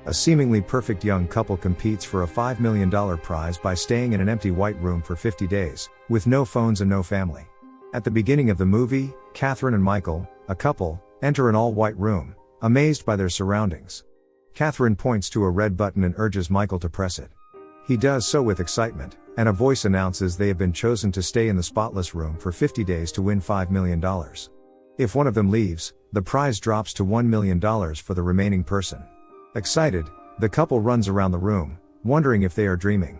A seemingly perfect young couple competes for a $5 million prize by staying in an empty white room for 50 days, with no phones and no family. At the beginning of the movie, Catherine and Michael, a couple, enter an all-white room, amazed by their surroundings. Catherine points to a red button and urges Michael to press it. He does so with excitement, and a voice announces they have been chosen to stay in the spotless room for 50 days to win $5 million. If one of them leaves, the prize drops to $1 million for the remaining person. Excited, the couple runs around the room, wondering if they are dreaming.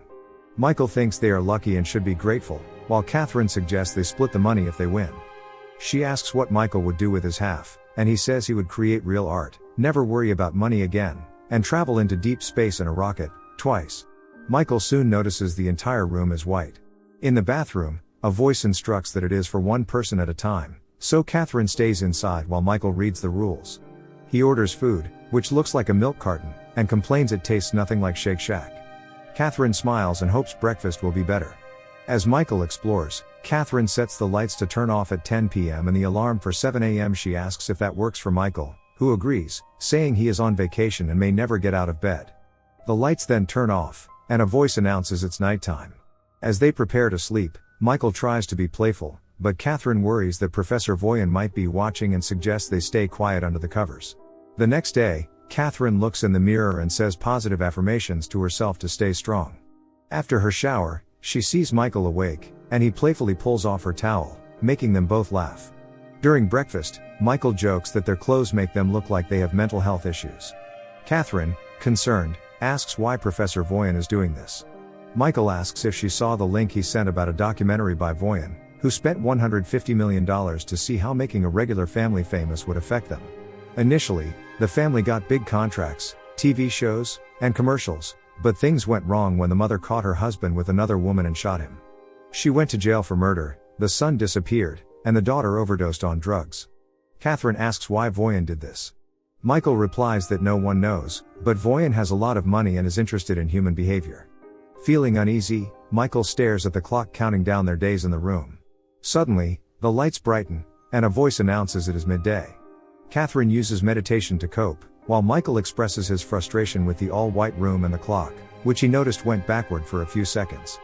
Michael thinks they are lucky and should be grateful, while Catherine suggests they split the money if they win. She asks what Michael would do with his half, and he says he would create real art, never worry about money again, and travel into deep space in a rocket, twice. Michael soon notices the entire room is white. In the bathroom, a voice instructs that it is for one person at a time, so Catherine stays inside while Michael reads the rules. He orders food, which looks like a milk carton, and complains it tastes nothing like Shake Shack. Catherine smiles and hopes breakfast will be better. As Michael explores, Catherine sets the lights to turn off at 10 p.m. and the alarm for 7 a.m. She asks if that works for Michael, who agrees, saying he is on vacation and may never get out of bed. The lights then turn off, and a voice announces it's nighttime. As they prepare to sleep, Michael tries to be playful, but Catherine worries that Professor Voyan might be watching and suggests they stay quiet under the covers. The next day, Catherine looks in the mirror and says positive affirmations to herself to stay strong. After her shower, she sees Michael awake, and he playfully pulls off her towel, making them both laugh. During breakfast, Michael jokes that their clothes make them look like they have mental health issues. Catherine, concerned, asks why Professor Voyan is doing this. Michael asks if she saw the link he sent about a documentary by Voyan, who spent $150 million to see how making a regular family famous would affect them. Initially, the family got big contracts, TV shows, and commercials, but things went wrong when the mother caught her husband with another woman and shot him. She went to jail for murder, the son disappeared, and the daughter overdosed on drugs. Catherine asks why Voyan did this. Michael replies that no one knows, but Voyan has a lot of money and is interested in human behavior. Feeling uneasy, Michael stares at the clock counting down their days in the room. Suddenly, the lights brighten, and a voice announces it is midday. Catherine uses meditation to cope, while Michael expresses his frustration with the all-white room and the clock, which he noticed went backward for a few seconds.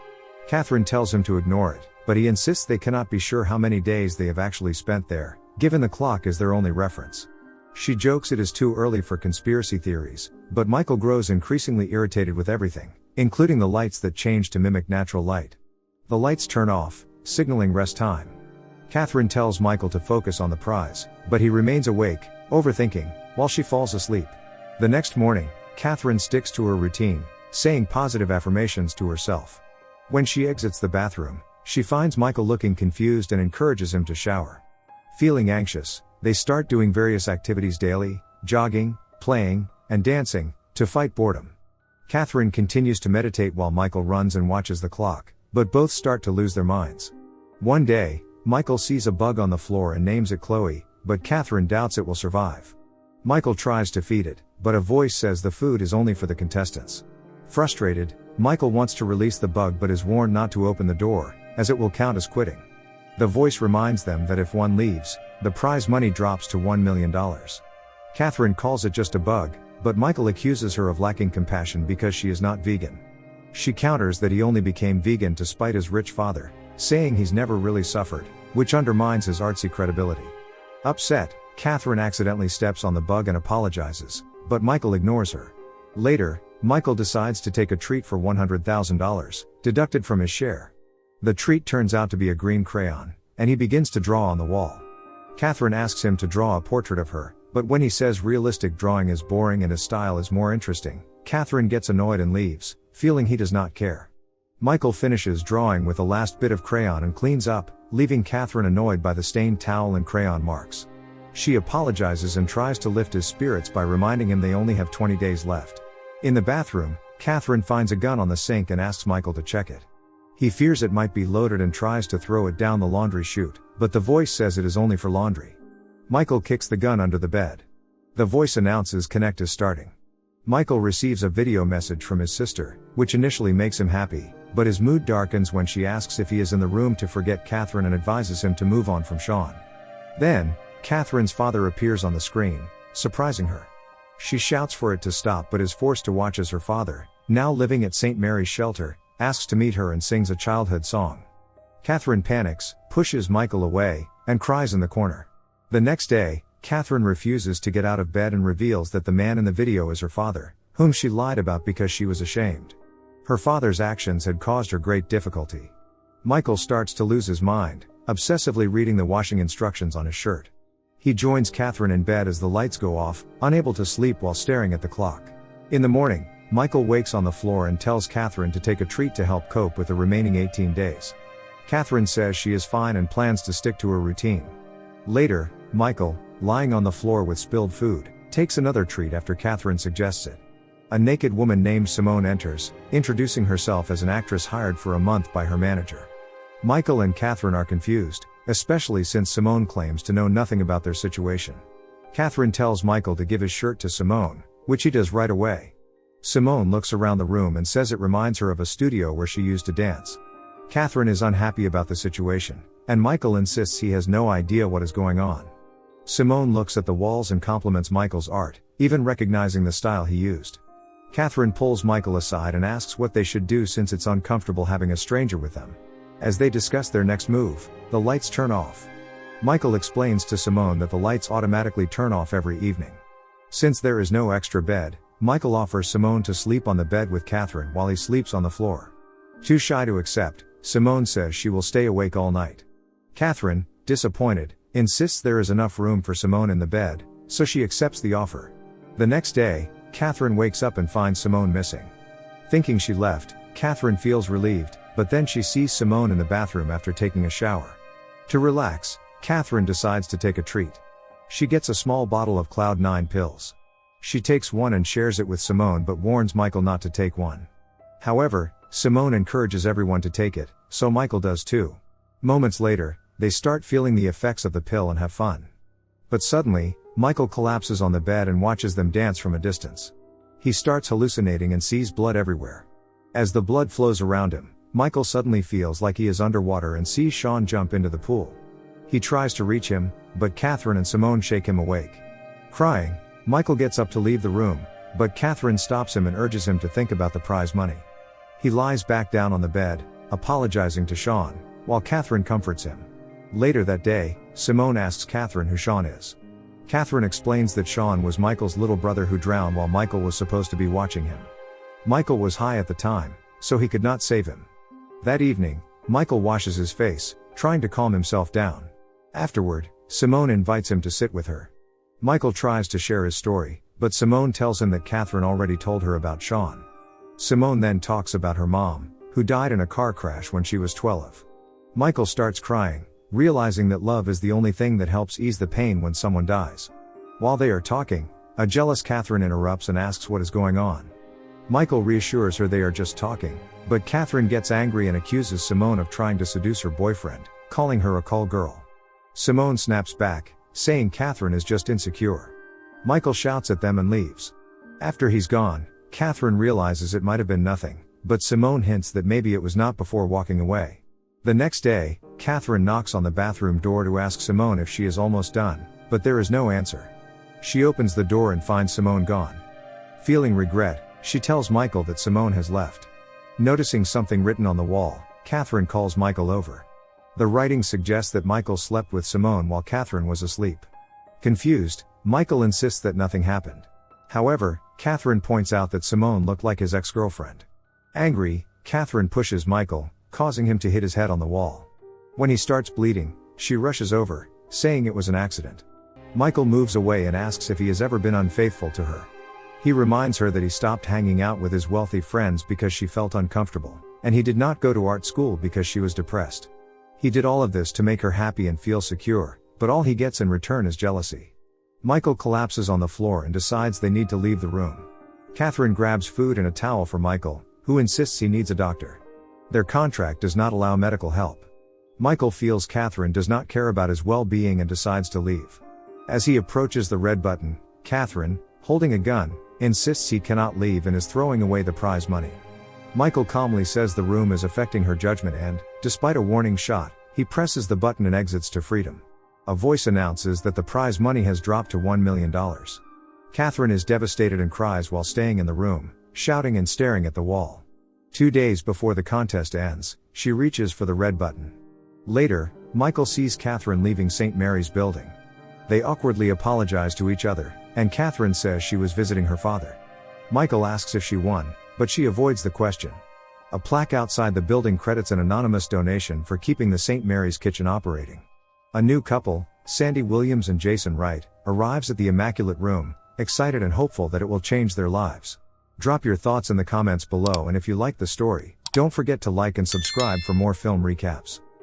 Catherine tells him to ignore it, but he insists they cannot be sure how many days they have actually spent there, given the clock is their only reference. She jokes it is too early for conspiracy theories, but Michael grows increasingly irritated with everything, including the lights that change to mimic natural light. The lights turn off, signaling rest time. Catherine tells Michael to focus on the prize, but he remains awake, overthinking, while she falls asleep. The next morning, Catherine sticks to her routine, saying positive affirmations to herself. When she exits the bathroom, she finds Michael looking confused and encourages him to shower. Feeling anxious, they start doing various activities daily, jogging, playing, and dancing, to fight boredom. Catherine continues to meditate while Michael runs and watches the clock, but both start to lose their minds. One day, Michael sees a bug on the floor and names it Chloe, but Catherine doubts it will survive. Michael tries to feed it, but a voice says the food is only for the contestants. Frustrated, Michael wants to release the bug but is warned not to open the door, as it will count as quitting. The voice reminds them that if one leaves, the prize money drops to $1 million. Catherine calls it just a bug, but Michael accuses her of lacking compassion because she is not vegan. She counters that he only became vegan to spite his rich father, saying he's never really suffered, which undermines his artsy credibility. Upset, Catherine accidentally steps on the bug and apologizes, but Michael ignores her. Later, Michael decides to take a treat for $100,000, deducted from his share. The treat turns out to be a green crayon, and he begins to draw on the wall. Catherine asks him to draw a portrait of her, but when he says realistic drawing is boring and his style is more interesting, Catherine gets annoyed and leaves, feeling he does not care. Michael finishes drawing with the last bit of crayon and cleans up, leaving Catherine annoyed by the stained towel and crayon marks. She apologizes and tries to lift his spirits by reminding him they only have 20 days left. In the bathroom, Catherine finds a gun on the sink and asks Michael to check it. He fears it might be loaded and tries to throw it down the laundry chute, but the voice says it is only for laundry. Michael kicks the gun under the bed. The voice announces Connect is starting. Michael receives a video message from his sister, which initially makes him happy, but his mood darkens when she asks if he is in the room to forget Catherine and advises him to move on from Sean. Then, Catherine's father appears on the screen, surprising her. She shouts for it to stop but is forced to watch as her father, now living at St. Mary's Shelter, asks to meet her and sings a childhood song. Catherine panics, pushes Michael away, and cries in the corner. The next day, Catherine refuses to get out of bed and reveals that the man in the video is her father, whom she lied about because she was ashamed. Her father's actions had caused her great difficulty. Michael starts to lose his mind, obsessively reading the washing instructions on his shirt. He joins Catherine in bed as the lights go off, unable to sleep while staring at the clock. In the morning, Michael wakes on the floor and tells Catherine to take a treat to help cope with the remaining 18 days. Catherine says she is fine and plans to stick to her routine. Later, Michael, lying on the floor with spilled food, takes another treat after Catherine suggests it. A naked woman named Simone enters, introducing herself as an actress hired for a month by her manager. Michael and Catherine are confused, especially since Simone claims to know nothing about their situation. Catherine tells Michael to give his shirt to Simone, which he does right away. Simone looks around the room and says it reminds her of a studio where she used to dance. Catherine is unhappy about the situation, and Michael insists he has no idea what is going on. Simone looks at the walls and compliments Michael's art, even recognizing the style he used. Catherine pulls Michael aside and asks what they should do since it's uncomfortable having a stranger with them. As they discuss their next move, the lights turn off. Michael explains to Simone that the lights automatically turn off every evening. Since there is no extra bed, Michael offers Simone to sleep on the bed with Catherine while he sleeps on the floor. Too shy to accept, Simone says she will stay awake all night. Catherine, disappointed, insists there is enough room for Simone in the bed, so she accepts the offer. The next day, Catherine wakes up and finds Simone missing. Thinking she left, Catherine feels relieved, but then she sees Simone in the bathroom after taking a shower. To relax, Catherine decides to take a treat. She gets a small bottle of Cloud 9 pills. She takes one and shares it with Simone but warns Michael not to take one. However, Simone encourages everyone to take it, so Michael does too. Moments later, they start feeling the effects of the pill and have fun. But suddenly, Michael collapses on the bed and watches them dance from a distance. He starts hallucinating and sees blood everywhere. As the blood flows around him, Michael suddenly feels like he is underwater and sees Sean jump into the pool. He tries to reach him, but Catherine and Simone shake him awake. Crying, Michael gets up to leave the room, but Catherine stops him and urges him to think about the prize money. He lies back down on the bed, apologizing to Sean, while Catherine comforts him. Later that day, Simone asks Catherine who Sean is. Catherine explains that Sean was Michael's little brother who drowned while Michael was supposed to be watching him. Michael was high at the time, so he could not save him. That evening, Michael washes his face, trying to calm himself down. Afterward, Simone invites him to sit with her. Michael tries to share his story, but Simone tells him that Catherine already told her about Sean. Simone then talks about her mom, who died in a car crash when she was 12. Michael starts crying, realizing that love is the only thing that helps ease the pain when someone dies. While they are talking, a jealous Catherine interrupts and asks what is going on. Michael reassures her they are just talking, but Catherine gets angry and accuses Simone of trying to seduce her boyfriend, calling her a call girl. Simone snaps back, saying Catherine is just insecure. Michael shouts at them and leaves. After he's gone, Catherine realizes it might have been nothing, but Simone hints that maybe it was not before walking away. The next day, Catherine knocks on the bathroom door to ask Simone if she is almost done, but there is no answer. She opens the door and finds Simone gone. Feeling regret, she tells Michael that Simone has left. Noticing something written on the wall, Catherine calls Michael over. The writing suggests that Michael slept with Simone while Catherine was asleep. Confused, Michael insists that nothing happened. However, Catherine points out that Simone looked like his ex-girlfriend. Angry, Catherine pushes Michael, causing him to hit his head on the wall. When he starts bleeding, she rushes over, saying it was an accident. Michael moves away and asks if he has ever been unfaithful to her. He reminds her that he stopped hanging out with his wealthy friends because she felt uncomfortable, and he did not go to art school because she was depressed. He did all of this to make her happy and feel secure, but all he gets in return is jealousy. Michael collapses on the floor and decides they need to leave the room. Catherine grabs food and a towel for Michael, who insists he needs a doctor. Their contract does not allow medical help. Michael feels Catherine does not care about his well-being and decides to leave. As he approaches the red button, Catherine, holding a gun, insists he cannot leave and is throwing away the prize money. Michael calmly says the room is affecting her judgment and, despite a warning shot, he presses the button and exits to freedom. A voice announces that the prize money has dropped to $1 million. Catherine is devastated and cries while staying in the room, shouting and staring at the wall. 2 days before the contest ends, she reaches for the red button. Later, Michael sees Catherine leaving St. Mary's building. They awkwardly apologize to each other, and Catherine says she was visiting her father. Michael asks if she won, but she avoids the question. A plaque outside the building credits an anonymous donation for keeping the St. Mary's kitchen operating. A new couple, Sandy Williams and Jason Wright, arrives at the Immaculate Room, excited and hopeful that it will change their lives. Drop your thoughts in the comments below, and if you like the story, don't forget to like and subscribe for more film recaps.